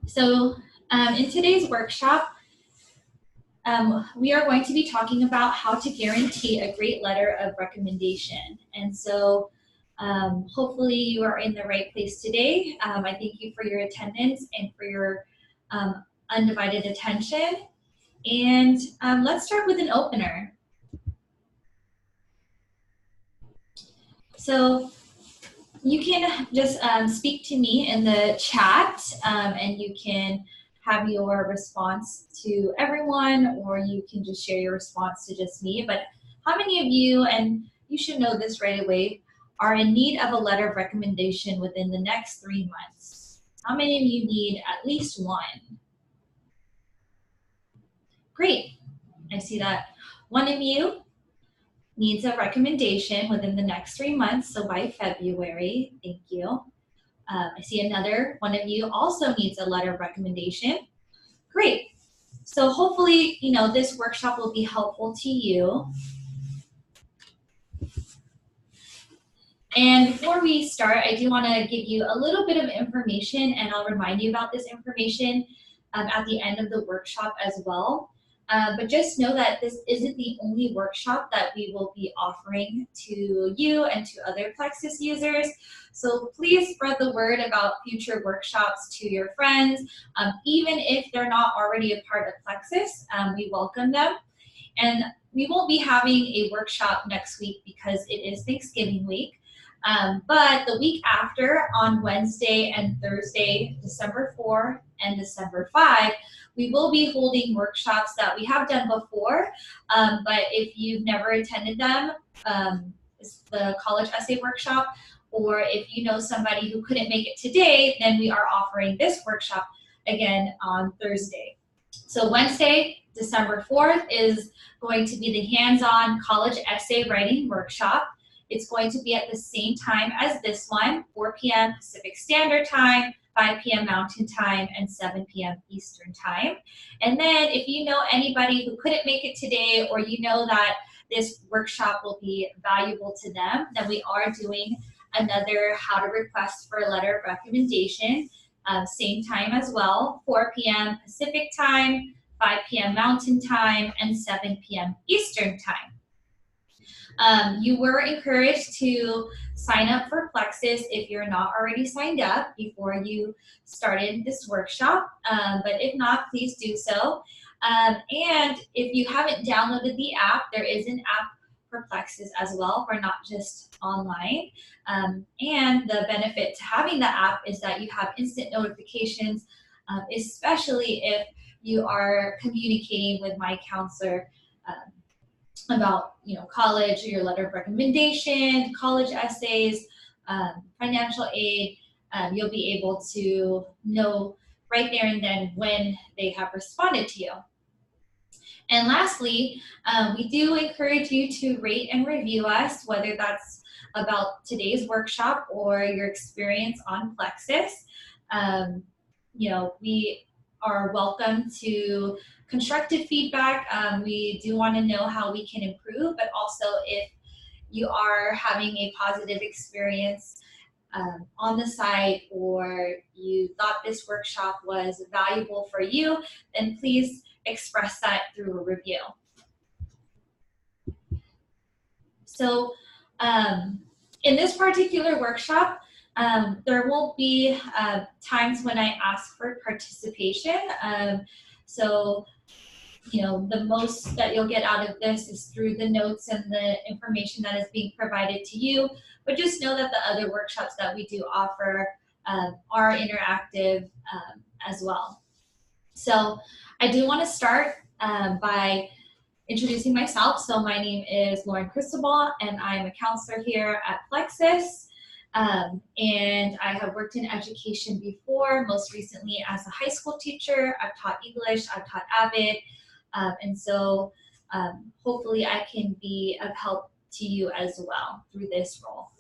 So in today's workshop, we are going to be talking about how to guarantee a great letter of recommendation. And so hopefully you are in the right place today. I thank you for your attendance and for your undivided attention. And let's start with an opener. So you can just speak to me in the chat, and you can have your response to everyone, or you can just share your response to just me. But how many of you, and you should know this right away, are in need of a letter of recommendation within the next 3 months? How many of you need at least one? Great. I see that one of you needs a recommendation within the next 3 months, so by February. Thank you. I see another one of you also needs a letter of recommendation. Great. So hopefully, this workshop will be helpful to you. And before we start, I do want to give you a little bit of information, and I'll remind you about this information at the end of the workshop as well. But just know that this isn't the only workshop that we will be offering to you and to other Plexuss users. So please spread the word about future workshops to your friends. Even if they're not already a part of Plexuss, we welcome them. And we won't be having a workshop next week because it is Thanksgiving week. But the week after, on Wednesday and Thursday, December 4 and December 5, we will be holding workshops that we have done before, but if you've never attended them, it's the college essay workshop, or if you know somebody who couldn't make it today, then we are offering this workshop again on Thursday. So Wednesday, December 4th is going to be the hands-on college essay writing workshop. It's going to be at the same time as this one, 4 p.m. Pacific Standard Time, 5 p.m. Mountain Time, and 7 p.m. Eastern Time. And then if you know anybody who couldn't make it today, or you know that this workshop will be valuable to them, then we are doing another how to request for a letter of recommendation, same time as well, 4 p.m. Pacific Time, 5 p.m. Mountain Time, and 7 p.m. Eastern Time. You were encouraged to sign up for Plexuss if you're not already signed up before you started this workshop, but if not, please do so. And if you haven't downloaded the app, there is an app for Plexuss as well. We're not just online. And the benefit to having the app is that you have instant notifications, especially if you are communicating with my counselor about college, your letter of recommendation, college essays, financial aid. You'll be able to know right there and then when they have responded to you. And lastly, we do encourage you to rate and review us, whether that's about today's workshop or your experience on Plexuss. We are welcome to constructive feedback. We do want to know how we can improve, but also if you are having a positive experience on the site, or you thought this workshop was valuable for you, then please express that through a review. So in this particular workshop, there will be times when I ask for participation. So the most that you'll get out of this is through the notes and the information that is being provided to you. But just know that the other workshops that we do offer are interactive as well. So I do want to start by introducing myself. So my name is Lauren Cristobal, and I'm a counselor here at Plexuss. And I have worked in education before, most recently as a high school teacher. I've taught English, I've taught AVID, and so hopefully I can be of help to you as well through this role.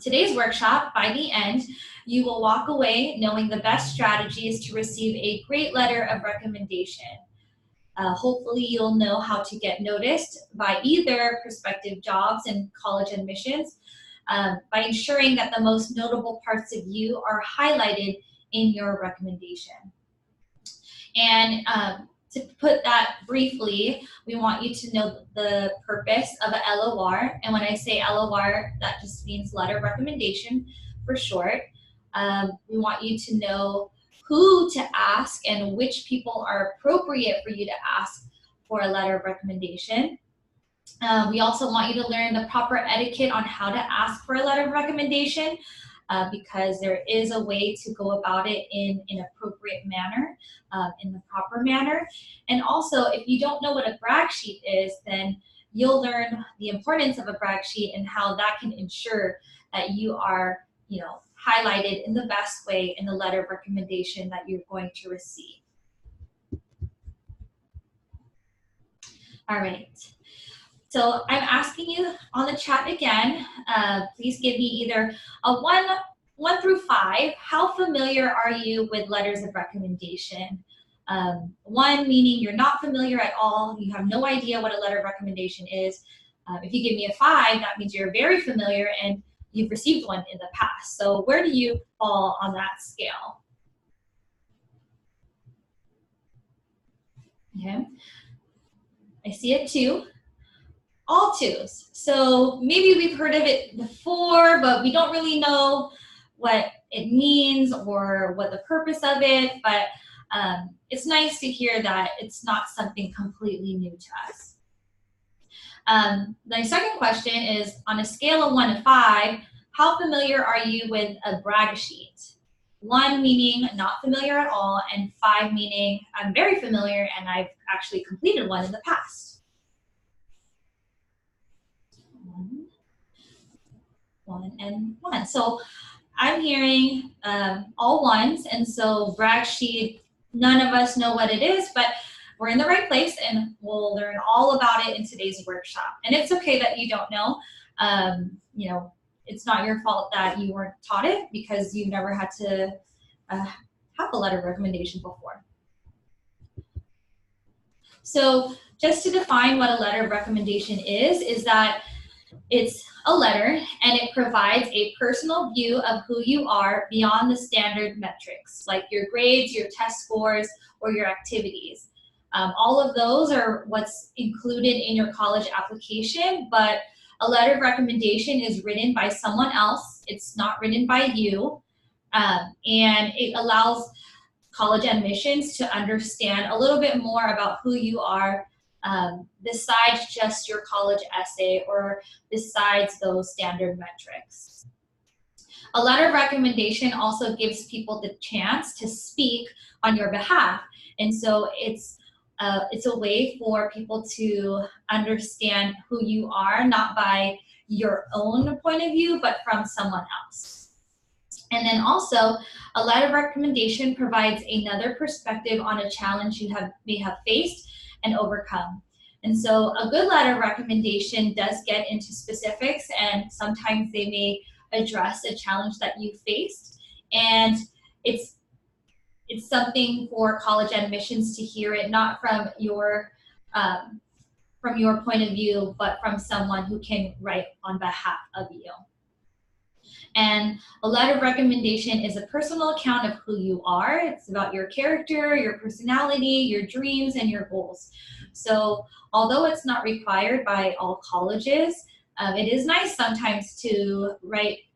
Today's workshop, by the end, you will walk away knowing the best strategies to receive a great letter of recommendation. Hopefully you'll know how to get noticed by either prospective jobs and college admissions, by ensuring that the most notable parts of you are highlighted in your recommendation. And to put that briefly, we want you to know the purpose of a LOR. And when I say LOR, that just means letter of recommendation for short. We want you to know who to ask and which people are appropriate for you to ask for a letter of recommendation. We also want you to learn the proper etiquette on how to ask for a letter of recommendation, because there is a way to go about it in an appropriate manner, in the proper manner. And also, if you don't know what a brag sheet is, then you'll learn the importance of a brag sheet and how that can ensure that you are, highlighted in the best way in the letter of recommendation that you're going to receive. All right. So I'm asking you on the chat again, please give me either a 1 through 5. How familiar are you with letters of recommendation? 1 meaning you're not familiar at all. You have no idea what a letter of recommendation is. If you give me a 5, that means you're very familiar and you've received one in the past. So where do you fall on that scale? Okay. I see a 2. All 2s. So maybe we've heard of it before, but we don't really know what it means or what the purpose of it, but it's nice to hear that it's not something completely new to us. The second question is, on a scale of 1 to 5, how familiar are you with a brag sheet? 1 meaning not familiar at all, and 5 meaning I'm very familiar and I've actually completed one in the past. 1 and 1. So I'm hearing all 1s, and so brag sheet, none of us know what it is, but we're in the right place and we'll learn all about it in today's workshop. And it's okay that you don't know. It's not your fault that you weren't taught it because you've never had to have a letter of recommendation before. So just to define what a letter of recommendation is that it's a letter and it provides a personal view of who you are beyond the standard metrics, like your grades, your test scores, or your activities. All of those are what's included in your college application, but a letter of recommendation is written by someone else. It's not written by you, and it allows college admissions to understand a little bit more about who you are, besides just your college essay or besides those standard metrics. A letter of recommendation also gives people the chance to speak on your behalf. And so it's a way for people to understand who you are, not by your own point of view, but from someone else. And then also, a letter of recommendation provides another perspective on a challenge you may have faced and overcome. And so a good letter of recommendation does get into specifics, and sometimes they may address a challenge that you faced. And it's something for college admissions to hear it, not from your point of view, but from someone who can write on behalf of you. And a letter of recommendation is a personal account of who you are. It's about your character, your personality, your dreams, and your goals. So although it's not required by all colleges, it is nice sometimes to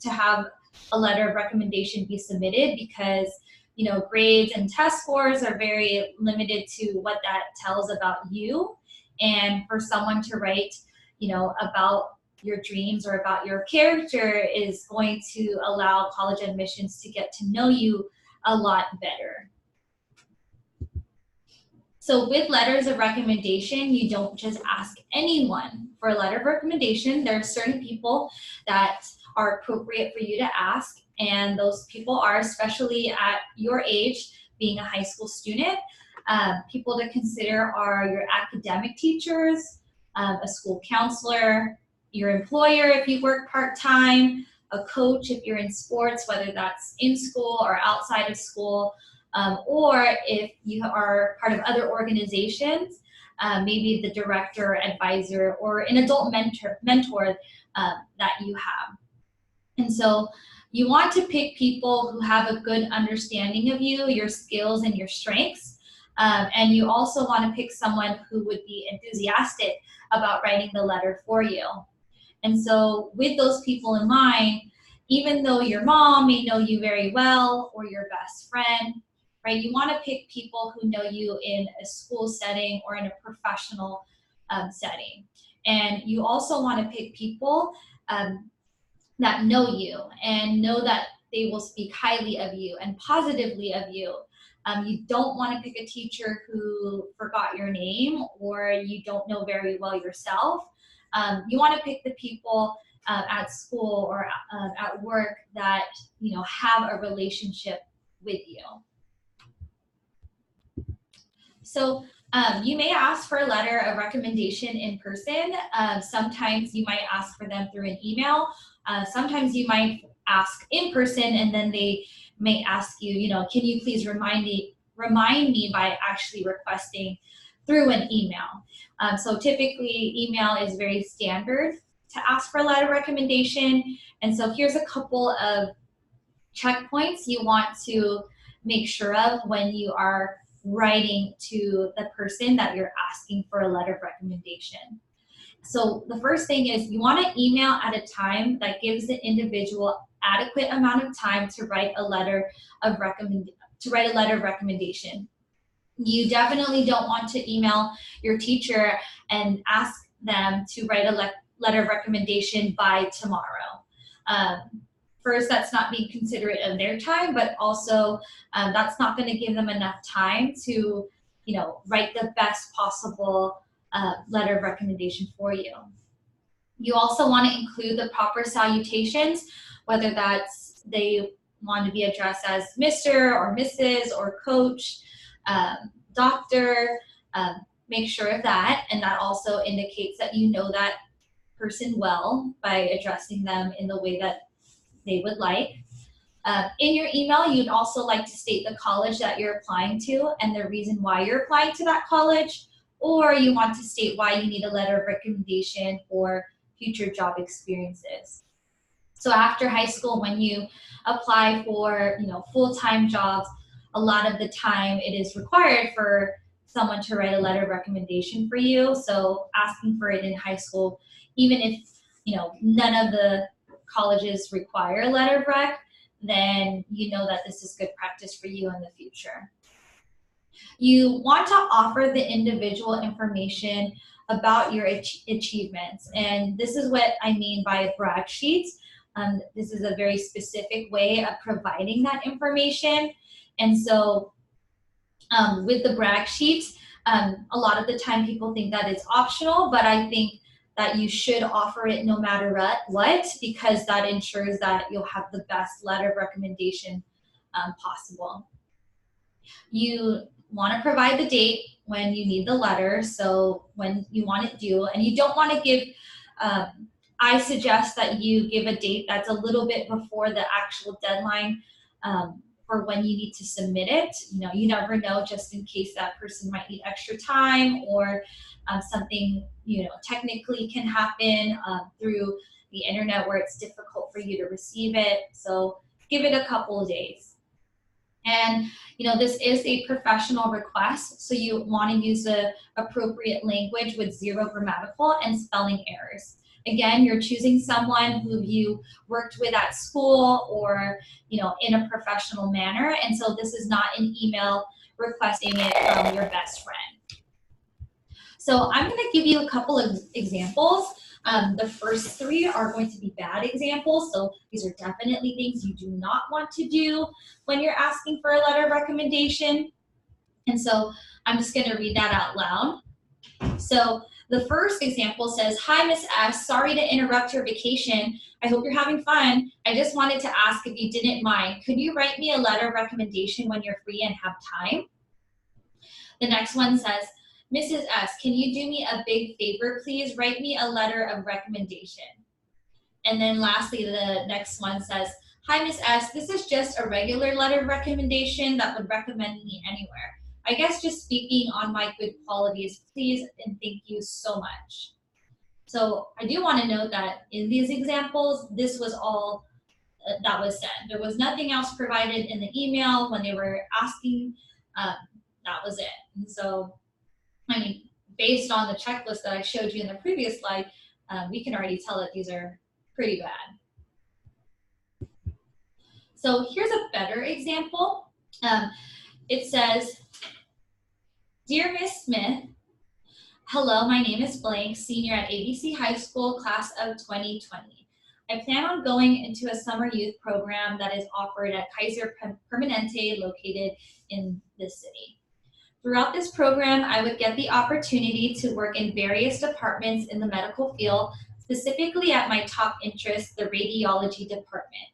have a letter of recommendation be submitted, because grades and test scores are very limited to what that tells about you. And for someone to write, about your dreams or about your character is going to allow college admissions to get to know you a lot better. So with letters of recommendation, you don't just ask anyone for a letter of recommendation. There are certain people that are appropriate for you to ask, and those people are, especially at your age, being a high school student, people to consider are your academic teachers, a school counselor, your employer if you work part-time, a coach if you're in sports, whether that's in school or outside of school, or if you are part of other organizations, maybe the director, advisor, or an adult mentor that you have. And so, You want to pick people who have a good understanding of you, your skills, and your strengths. And you also want to pick someone who would be enthusiastic about writing the letter for you. And so with those people in mind, even though your mom may know you very well or your best friend, right, you want to pick people who know you in a school setting or in a professional setting. And you also want to pick people that know you and know that they will speak highly of you and positively of you. You don't want to pick a teacher who forgot your name or you don't know very well yourself. You want to pick the people at school or at work that have a relationship with you. So you may ask for a letter of recommendation in person. Sometimes you might ask for them through an email. Sometimes you might ask in person, and then they may ask you, can you please remind me by actually requesting through an email. So typically, email is very standard to ask for a letter of recommendation. And so here's a couple of checkpoints you want to make sure of when you are writing to the person that you're asking for a letter of recommendation. So the first thing is you want to email at a time that gives the individual adequate amount of time to write a letter of recommendation. You definitely don't want to email your teacher and ask them to write a letter of recommendation by tomorrow. First, that's not being considerate of their time, but also that's not going to give them enough time to, write the best possible letter of recommendation for you. You also want to include the proper salutations, whether that's they want to be addressed as Mr. or Mrs. or Coach, Doctor. Make sure of that, and that also indicates that you know that person well by addressing them in the way that they would like. In your email, you'd also like to state the college that you're applying to and the reason why you're applying to that college, or you want to state why you need a letter of recommendation for future job experiences. So after high school, when you apply for full-time jobs, a lot of the time it is required for someone to write a letter of recommendation for you. So asking for it in high school, even if none of the colleges require a letter of rec, then you know that this is good practice for you in the future. You want to offer the individual information about your achievements, and this is what I mean by brag sheets. This is a very specific way of providing that information. And so with the brag sheets, a lot of the time people think that it's optional, but I think that you should offer it no matter what, because that ensures that you'll have the best letter of recommendation possible. You want to provide the date when you need the letter, so when you want it due, and you don't want to give, I suggest that you give a date that's a little bit before the actual deadline for when you need to submit it. You never know, just in case that person might need extra time or something technically can happen through the internet where it's difficult for you to receive it. So give it a couple of days. And this is a professional request, so you want to use the appropriate language with 0 grammatical and spelling errors. Again, you're choosing someone who you worked with at school or in a professional manner, and so this is not an email requesting it from your best friend. So I'm going to give you a couple of examples. The first 3 are going to be bad examples, so these are definitely things you do not want to do when you're asking for a letter of recommendation. And so I'm just going to read that out loud. So the first example says, "Hi, Miss S. Sorry to interrupt your vacation. I hope you're having fun. I just wanted to ask if you didn't mind. Could you write me a letter of recommendation when you're free and have time?" The next one says, "Mrs. S, can you do me a big favor, please? Write me a letter of recommendation." And then lastly, the next one says, "Hi, Miss S, this is just a regular letter of recommendation that would recommend me anywhere. I guess just speaking on my good qualities, please, and thank you so much." So I do want to note that in these examples, this was all that was said. There was nothing else provided in the email when they were asking. That was it. And so, I mean, based on the checklist that I showed you in the previous slide, we can already tell that these are pretty bad. So here's a better example. It says, "Dear Miss Smith, hello, my name is blank, senior at ABC High School, class of 2020. I plan on going into a summer youth program that is offered at Kaiser Permanente located in this city. Throughout this program, I would get the opportunity to work in various departments in the medical field, specifically at my top interest, the radiology department.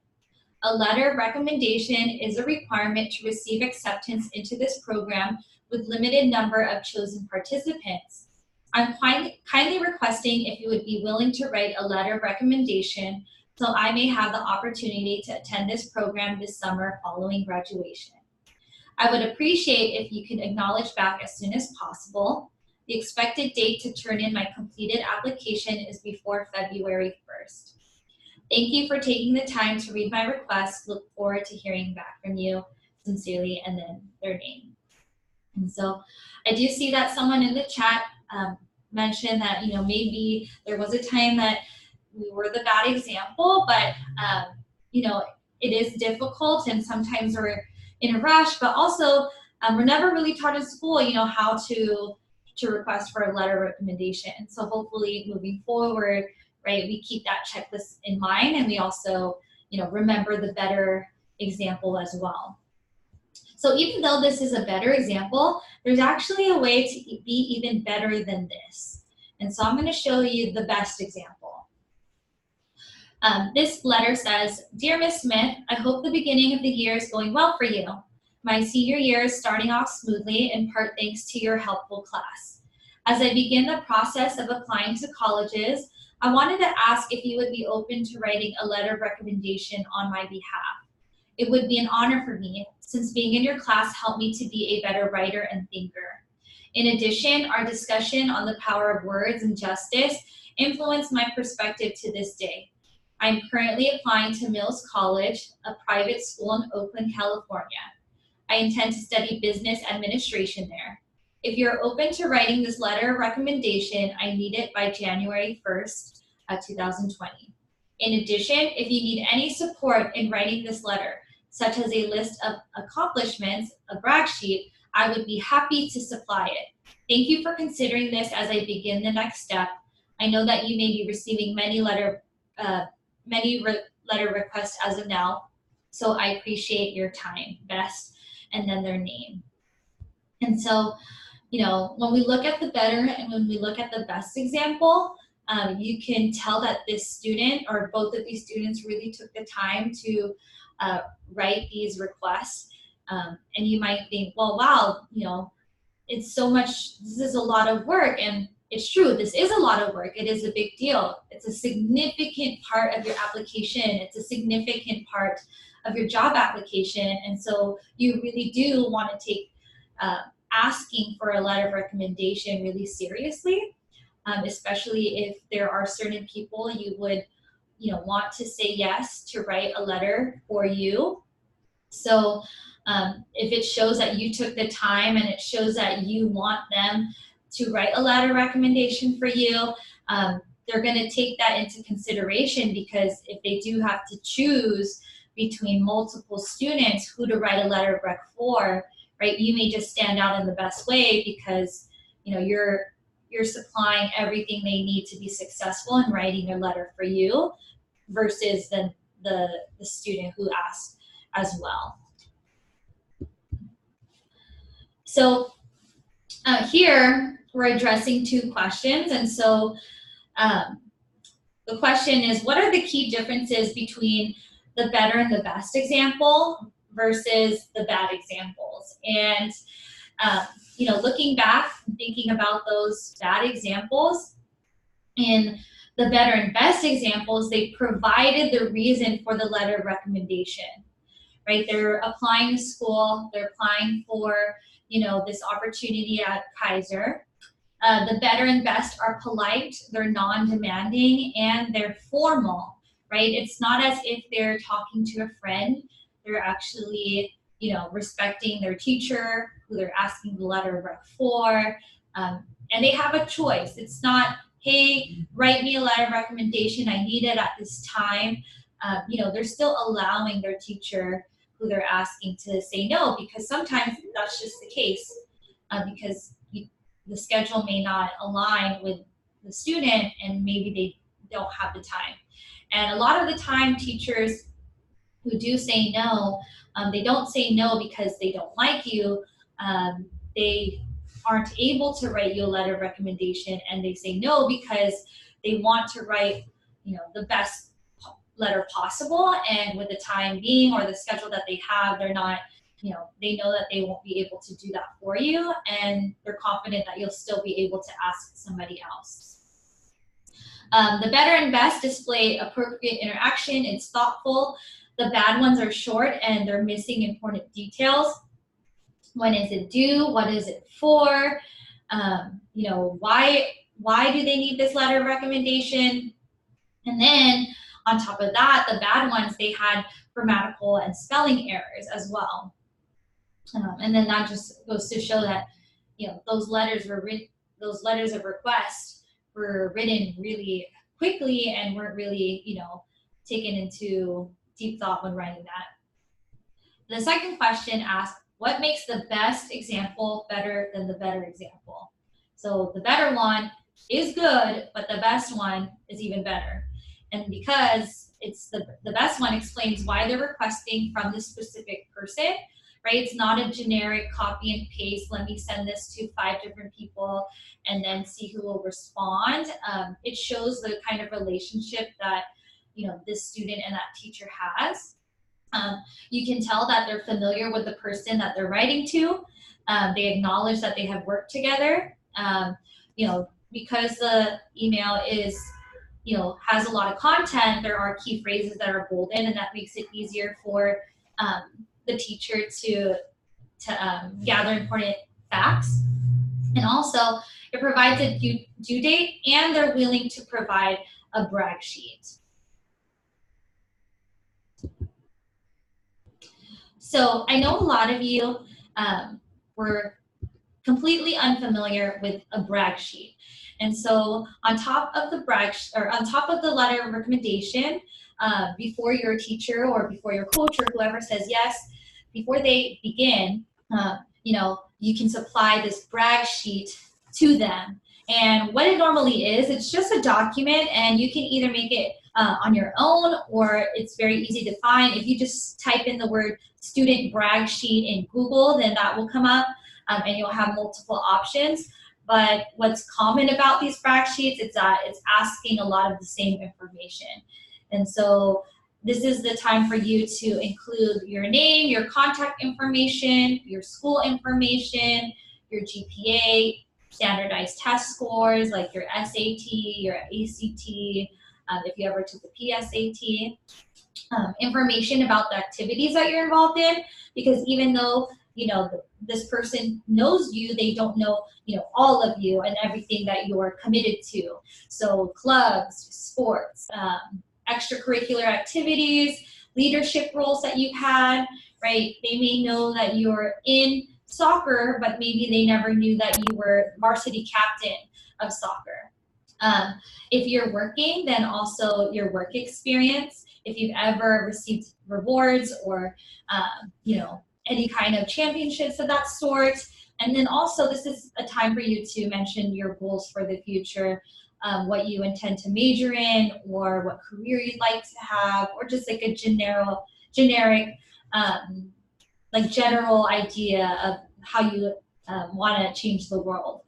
A letter of recommendation is a requirement to receive acceptance into this program with limited number of chosen participants. I'm kindly requesting if you would be willing to write a letter of recommendation so I may have the opportunity to attend this program this summer following graduation. I would appreciate if you could acknowledge back as soon as possible. The expected date to turn in my completed application is before February 1st. Thank you for taking the time to read my request. Look forward to hearing back from you. Sincerely," and then their name. And so I do see that someone in the chat mentioned that, maybe there was a time that we were the bad example, but, it is difficult and sometimes we're in a rush, but also we're never really taught in school, how to request for a letter of recommendation. So hopefully moving forward, right, we keep that checklist in mind and we also, remember the better example as well. So even though this is a better example, there's actually a way to be even better than this. And so I'm going to show you the best example. This letter says, "Dear Miss Smith, I hope the beginning of the year is going well for you. My senior year is starting off smoothly, in part thanks to your helpful class. As I begin the process of applying to colleges, I wanted to ask if you would be open to writing a letter of recommendation on my behalf. It would be an honor for me, since being in your class helped me to be a better writer and thinker. In addition, our discussion on the power of words and justice influenced my perspective to this day. I'm currently applying to Mills College, a private school in Oakland, California. I intend to study business administration there. If you're open to writing this letter of recommendation, I need it by January 1st, 2020. In addition, if you need any support in writing this letter, such as a list of accomplishments, a brag sheet, I would be happy to supply it. Thank you for considering this as I begin the next step. I know that you may be receiving many letter requests as of now, so I appreciate your time. Best," and then their name. And so, when we look at the better and when we look at the best example, you can tell that this student or both of these students really took the time to write these requests. And you might think, well, wow, it's so much, this is a lot of work. And it's true, this is a lot of work. It is a big deal. It's a significant part of your application. It's a significant part of your job application. And so you really do want to take asking for a letter of recommendation really seriously, especially if there are certain people you would want to say yes to write a letter for you. So if it shows that you took the time and it shows that you want them to write a letter of recommendation for you, they're going to take that into consideration, because if they do have to choose between multiple students who to write a letter of rec for, right, you may just stand out in the best way because you're supplying everything they need to be successful in writing a letter for you, versus the student who asked as well. So here we're addressing two questions, and so the question is, what are the key differences between the better and the best example versus the bad examples? And looking back and thinking about those bad examples, in the better and best examples, they provided the reason for the letter of recommendation, right? They're applying to school, they're applying for, this opportunity at Kaiser. The better and best are polite, they're non-demanding, and they're formal, right? It's not as if they're talking to a friend. They're actually, respecting their teacher, who they're asking the letter of rec for, and they have a choice. It's not, hey, write me a letter of recommendation, I need it at this time. They're still allowing their teacher, who they're asking, to say no, because sometimes that's just the case, because the schedule may not align with the student and maybe they don't have the time. And a lot of the time, teachers who do say no, they don't say no because they don't like you. They aren't able to write you a letter of recommendation, and they say no because they want to write, the best letter possible. And with the time being or the schedule that they have, they're not, they know that they won't be able to do that for you, and they're confident that you'll still be able to ask somebody else. The better and best display appropriate interaction. It's thoughtful. The bad ones are short and they're missing important details. When is it due? What is it for? Why do they need this letter of recommendation? And then on top of that, the bad ones, they had grammatical and spelling errors as well. And then that just goes to show that, those letters of request were written really quickly and weren't really, taken into deep thought when writing that. The second question asks, what makes the best example better than the better example? So the better one is good, but the best one is even better. And because it's the best one explains why they're requesting from this specific person, right? It's not a generic copy and paste, let me send this to 5 different people and then see who will respond. It shows the kind of relationship that, this student and that teacher has. You can tell that they're familiar with the person that they're writing to. They acknowledge that they have worked together. Because the email is, has a lot of content, there are key phrases that are bolded, and that makes it easier for the teacher to gather important facts. And also, it provides a due date, and they're willing to provide a brag sheet. So I know a lot of you were completely unfamiliar with a brag sheet. And so on top of the letter of recommendation, before your teacher or before your coach or whoever says yes, before they begin, you can supply this brag sheet to them. And what it normally is, it's just a document, and you can either make it on your own, or it's very easy to find. If you just type in the word student brag sheet in Google, then that will come up, and you'll have multiple options. But what's common about these brag sheets is that it's asking a lot of the same information. And so this is the time for you to include your name, your contact information, your school information, your GPA, standardized test scores like your SAT, your ACT, if you ever took the PSAT, information about the activities that you're involved in, because even though this person knows you, they don't know all of you and everything that you're committed to. So clubs, sports, extracurricular activities, leadership roles that you've had, right? They may know that you're in soccer, but maybe they never knew that you were varsity captain of soccer. If you're working, then also your work experience, if you've ever received rewards or any kind of championships of that sort. And then also, this is a time for you to mention your goals for the future, what you intend to major in, or what career you'd like to have, or just like a generic general idea of how you want to change the world.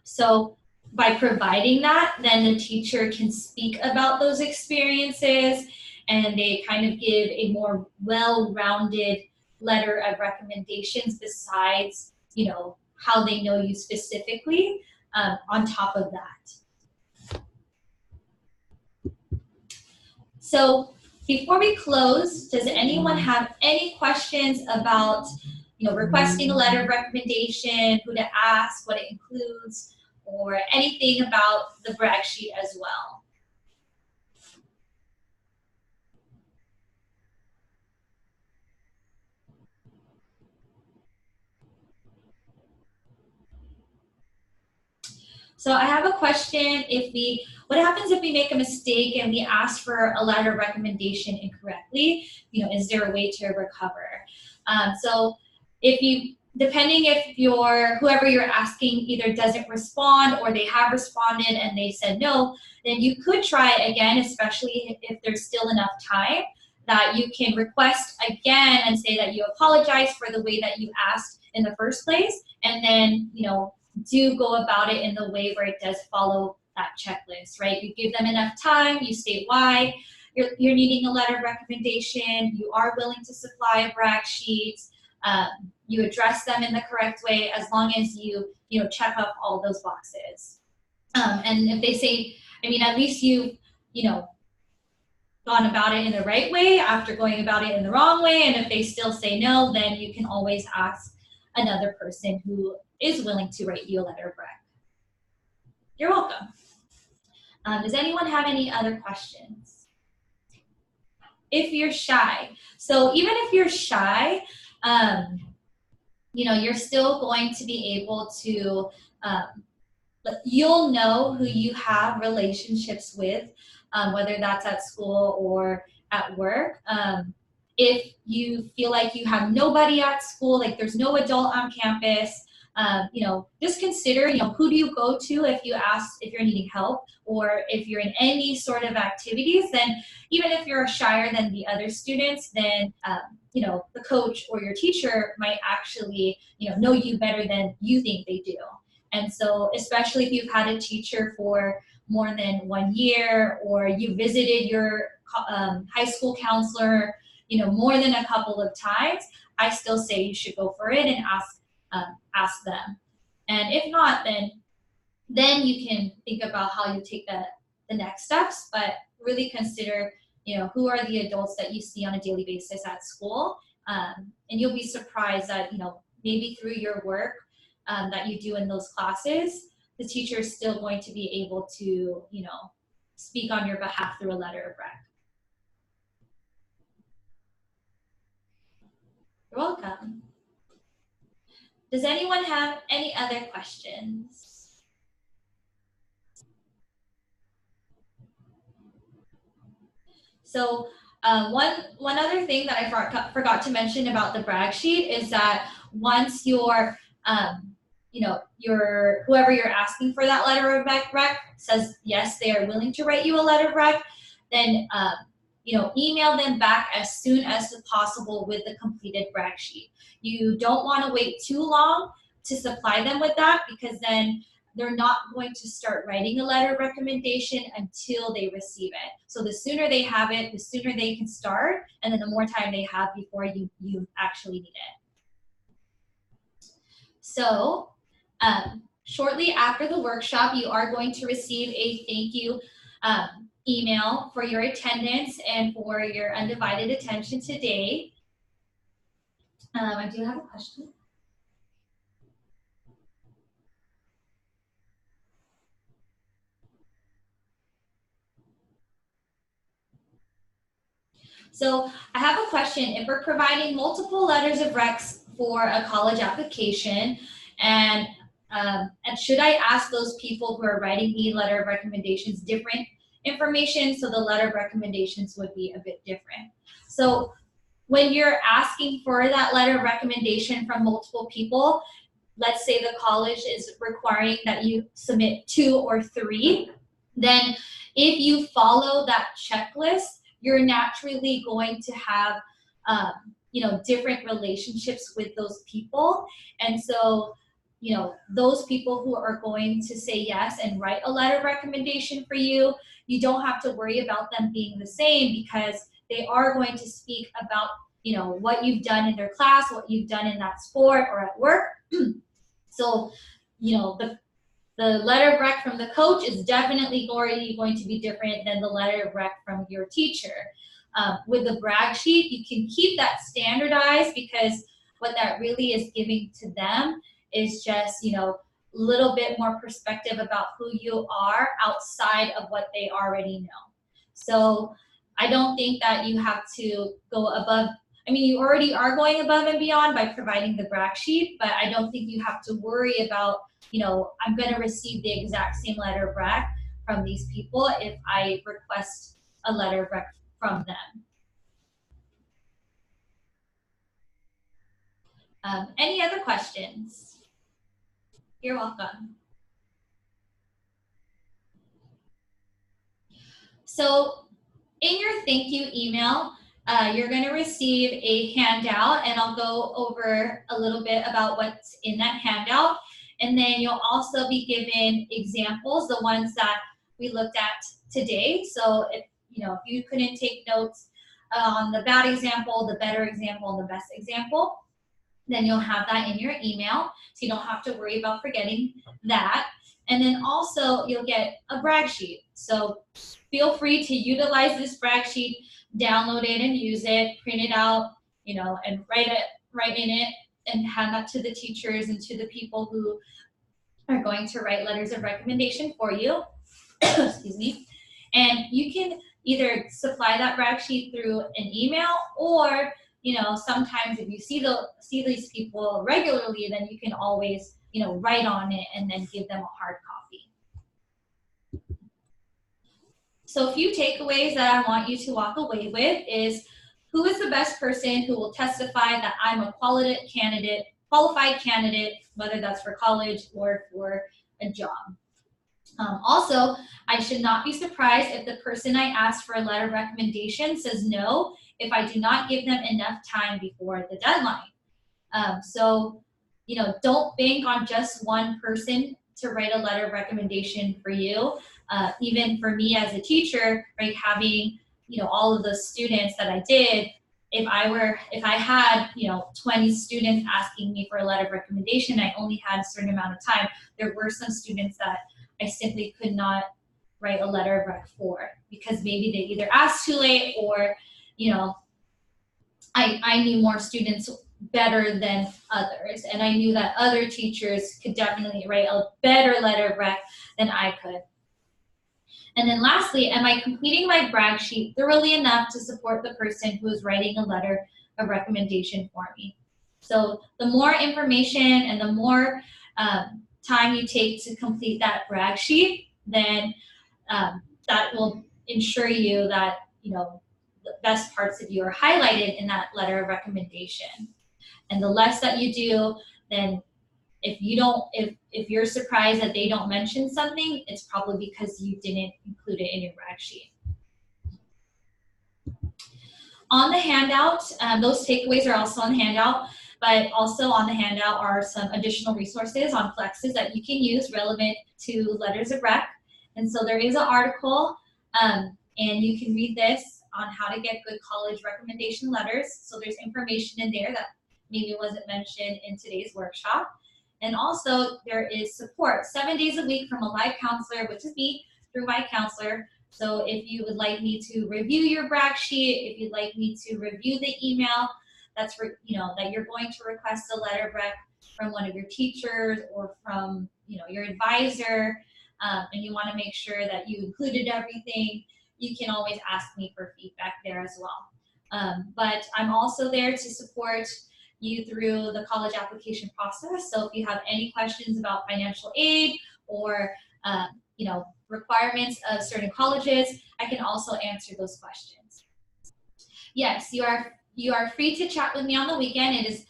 So by providing that, then the teacher can speak about those experiences, and they kind of give a more well-rounded letter of recommendations besides, how they know you specifically on top of that. So before we close, does anyone have any questions about, requesting a letter of recommendation, who to ask, what it includes, or anything about the brag sheet as well? So I have a question. What happens if we make a mistake and we ask for a letter of recommendation incorrectly? Is there a way to recover? So depending if whoever you're asking either doesn't respond or they have responded and they said no, then you could try again, especially if there's still enough time, that you can request again and say that you apologize for the way that you asked in the first place, and then do go about it in the way where it does follow that checklist, right? You give them enough time, you state why you're needing a letter of recommendation, you are willing to supply a brag sheet, you address them in the correct way, as long as you check off all those boxes. And if they say, at least you know gone about it in the right way after going about it in the wrong way. And if they still say no, then you can always ask another person who is willing to write you a letter of rec. You're welcome. Does anyone have any other questions? If you're shy, so even if you're shy, you're still going to be able to, you'll know who you have relationships with, whether that's at school or at work. If you feel like you have nobody at school, like there's no adult on campus, just consider, who do you go to if you're needing help, or if you're in any sort of activities. Then even if you're shyer than the other students, then the coach or your teacher might actually know you better than you think they do. And so especially if you've had a teacher for more than 1 year, or you visited your high school counselor more than a couple of times, I still say you should go for it and ask them. And if not, then you can think about how you take the next steps, but really consider who are the adults that you see on a daily basis at school. And you'll be surprised that maybe through your work that you do in those classes, the teacher is still going to be able to speak on your behalf through a letter of rec. You're welcome. Does anyone have any other questions? So one other thing that I forgot to mention about the brag sheet is that once your whoever you're asking for that letter of rec says yes, they are willing to write you a letter of rec, then email them back as soon as possible with the completed brag sheet. You don't want to wait too long to supply them with that, because then they're not going to start writing a letter of recommendation until they receive it. So the sooner they have it, the sooner they can start, and then the more time they have before you actually need it. So shortly after the workshop, you are going to receive a thank you email for your attendance and for your undivided attention today. I do have a question. So I have a question. If we're providing multiple letters of recs for a college application, and should I ask those people who are writing the letter of recommendations different information, so the letter of recommendations would be a bit different? So when you're asking for that letter of recommendation from multiple people, let's say the college is requiring that you submit 2 or 3, then if you follow that checklist, you're naturally going to have different relationships with those people. And so those people who are going to say yes and write a letter of recommendation for you, you don't have to worry about them being the same, because they are going to speak about what you've done in their class, what you've done in that sport or at work. So the letter of rec from the coach is definitely already going to be different than the letter of rec from your teacher. With the brag sheet, you can keep that standardized, because what that really is giving to them is just a little bit more perspective about who you are outside of what they already know. So I don't think that you have to go above. You already are going above and beyond by providing the brag sheet, but I don't think you have to worry about I'm going to receive the exact same letter of rec from these people if I request a letter of rec from them. Any other questions? You're welcome. So in your thank you email, you're going to receive a handout, and I'll go over a little bit about what's in that handout. And then you'll also be given examples, the ones that we looked at today. So if you couldn't take notes on the bad example, the better example, and the best example, then you'll have that in your email, so you don't have to worry about forgetting that. And then also you'll get a brag sheet. So feel free to utilize this brag sheet, download it and use it, print it out, and write in it, and hand that to the teachers and to the people who are going to write letters of recommendation for you. Excuse me. And you can either supply that brag sheet through an email, or sometimes if you see these people regularly, then you can always write on it and then give them a hard copy. So a few takeaways that I want you to walk away with is, who is the best person who will testify that I'm a qualified candidate, whether that's for college or for a job. Also, I should not be surprised if the person I asked for a letter of recommendation says no if I do not give them enough time before the deadline. So, don't bank on just one person to write a letter of recommendation for you. Even for me as a teacher, right, having all of the students that I did, if I had 20 students asking me for a letter of recommendation, I only had a certain amount of time. There were some students that I simply could not write a letter of rec for, because maybe they either asked too late, or I knew more students better than others, and I knew that other teachers could definitely write a better letter of rec than I could. And then lastly, am I completing my brag sheet thoroughly enough to support the person who is writing a letter of recommendation for me? So the more information and the more time you take to complete that brag sheet, then that will ensure you that the best parts of you are highlighted in that letter of recommendation. And the less that you do, then if you're surprised that they don't mention something, it's probably because you didn't include it in your brag sheet. On the handout, those takeaways are also on the handout, but also on the handout are some additional resources on Plexuss that you can use relevant to letters of rec. And so there is an article, and you can read this on how to get good college recommendation letters. So there's information in there that maybe wasn't mentioned in today's workshop. And also there is support 7 days a week from a live counselor, which is me, through my counselor. So if you would like me to review your brag sheet, if you'd like me to review the email that you're going to request a letter of rec from one of your teachers or from your advisor, and you want to make sure that you included everything, you can always ask me for feedback there as well. But I'm also there to support you through the college application process. So if you have any questions about financial aid or requirements of certain colleges, I can also answer those questions. Yes, you are free to chat with me on the weekend. It is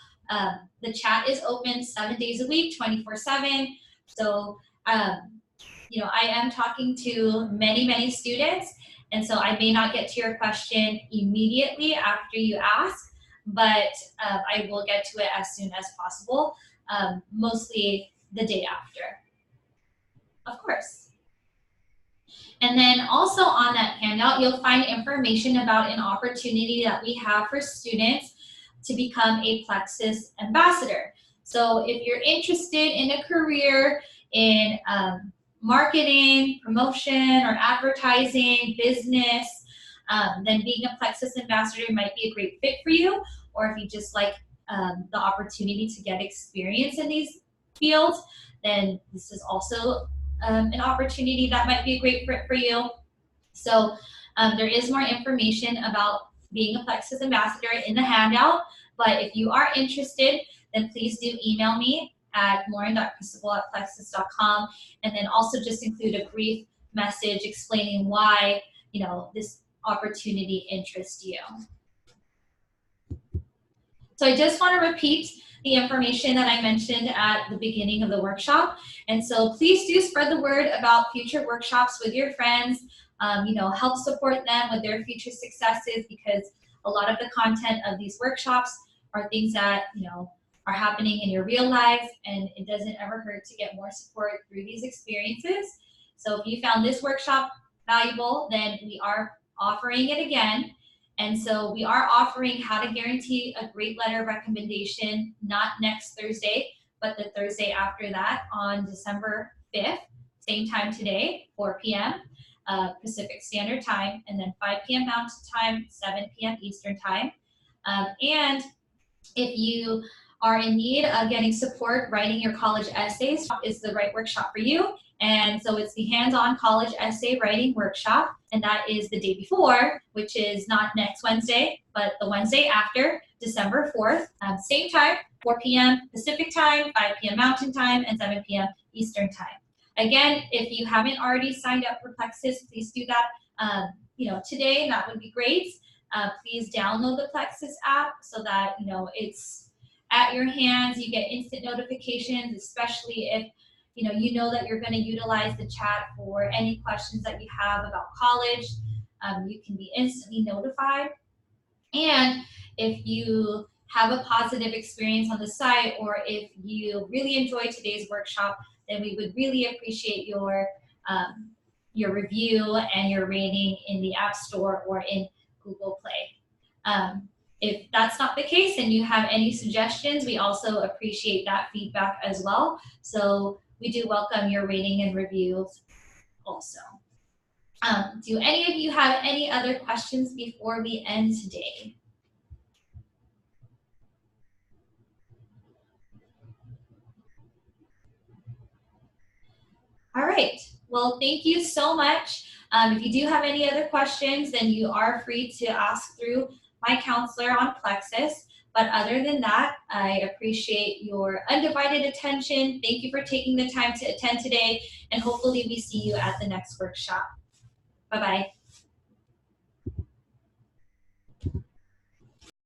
the chat is open 7 days a week, 24/7. So I am talking to many students, and so I may not get to your question immediately after you ask, but I will get to it as soon as possible, mostly the day after. Of course. And then also on that handout, you'll find information about an opportunity that we have for students to become a Plexuss ambassador. So if you're interested in a career in marketing, promotion, or advertising, business, then being a Plexuss ambassador might be a great fit for you. Or if you just like the opportunity to get experience in these fields, then this is also an opportunity that might be a great fit for you. So there is more information about being a Plexuss ambassador in the handout, but if you are interested, then please do email me at lauren.cristobal@plexuss.com, and then also just include a brief message explaining why this opportunity interests you. So I just want to repeat the information that I mentioned at the beginning of the workshop. And so please do spread the word about future workshops with your friends. Help support them with their future successes, because a lot of the content of these workshops are things that are happening in your real life, and it doesn't ever hurt to get more support through these experiences. So if you found this workshop valuable, then we are offering it again. And so we are offering how to guarantee a great letter of recommendation, not next Thursday, but the Thursday after that on December 5th, same time today, 4 p.m. Pacific Standard Time, and then 5 p.m. Mountain Time, 7 p.m. Eastern Time. And if you are in need of getting support writing your college essays, is the right workshop for you. And so it's the hands-on college essay writing workshop, and that is the day before, which is not next Wednesday, but the Wednesday after, December 4th, same time, 4 p.m. Pacific Time, 5 p.m. Mountain Time, and 7 p.m. Eastern Time. Again, if you haven't already signed up for Plexuss, please do that today, and that would be great. Please download the Plexuss app so that it's at your hands. You get instant notifications, especially if you know that you're going to utilize the chat for any questions that you have about college. You can be instantly notified. And if you have a positive experience on the site, or if you really enjoyed today's workshop, then we would really appreciate your review and your rating in the App Store or in Google Play. If that's not the case and you have any suggestions, we also appreciate that feedback as well. So we do welcome your rating and reviews also. Do any of you have any other questions before we end today? All right. Well, thank you so much. If you do have any other questions, then you are free to ask through my counselor on Plexuss. But other than that, I appreciate your undivided attention. Thank you for taking the time to attend today, and hopefully we see you at the next workshop. Bye-bye.